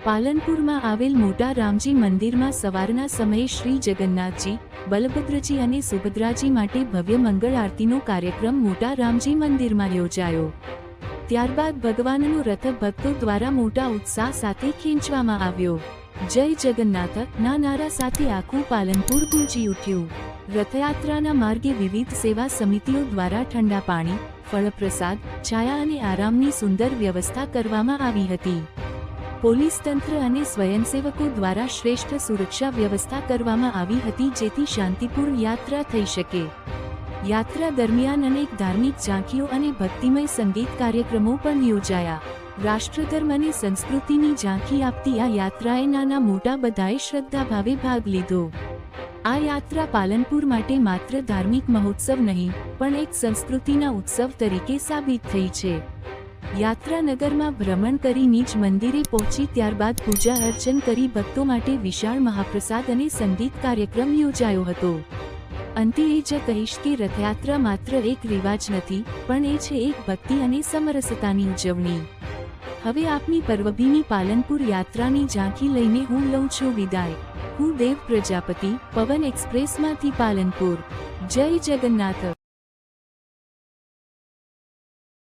પાલનપુરમાં આવેલ મોટા રામજી મંદિરમાં સવારના સમયે શ્રી જગન્નાથજી, બલભદ્રજી અને સુભદ્રાજી માટે ભવ્ય મંગળ આરતીનો કાર્યક્રમ મોટા રામજી મંદિરમાં યોજાયો. ત્યારબાદ ભગવાનનો રથ ભક્તો દ્વારા મોટા ઉત્સાહ સાથે ખેંચવામાં આવ્યો. જય જગન્નાથ ના નારા સાથે આખું પાલનપુર ગુંજી ઉઠ્યું. રથયાત્રાના માર્ગે વિવિધ સેવા સમિતિઓ દ્વારા ઠંડા પાણી, ફળ પ્રસાદ, છાયા અને આરામની સુંદર વ્યવસ્થા કરવામાં આવી હતી. પોલીસ તંત્ર અને સ્વયંસેવકો દ્વારા શ્રેષ્ઠ સુરક્ષા વ્યવસ્થા કરવામાં આવી હતી જેથી શાંતિપૂર્ણ યાત્રા થઈ શકે. યાત્રા દરમિયાન અનેક ધાર્મિક ઝાંખીઓ અને ભક્તિમય સંગીત કાર્યક્રમો પણ યોજાયા. રાષ્ટ્રધર્મ અને સંસ્કૃતિની ઝાંખી આપતી આ યાત્રાએ નાના મોટા બધાએ શ્રદ્ધાભાવે ભાગ લીધો. આ યાત્રા પાલનપુર માટે માત્ર ધાર્મિક મહોત્સવ નહીં પણ એક સંસ્કૃતિના ઉત્સવ તરીકે સાબિત થઈ છે. યાત્રા નગરમાં ભ્રમણ કરી નિજ મંદિરે પહોંચી ત્યારબાદ પૂજા અર્ચન કરી ભક્તો માટે વિશાળ મહાપ્રસાદ અને સંગીત કાર્યક્રમ યોજાયો હતો. અંતે એ જ કહીશ કે રથયાત્રા માત્ર એક રિવાજ નથી પણ એ છે એક ભક્તિ અને સમરસતાની ઉજવણી. હવે આપની પર્વભૂમિ પાલનપુર યાત્રાની ઝાંખી લઈને હું લઉં છું વિદાય. હું દેવ પ્રજાપતિ, પવન એક્સપ્રેસમાંથી પાલનપુર. જય જગન્નાથ.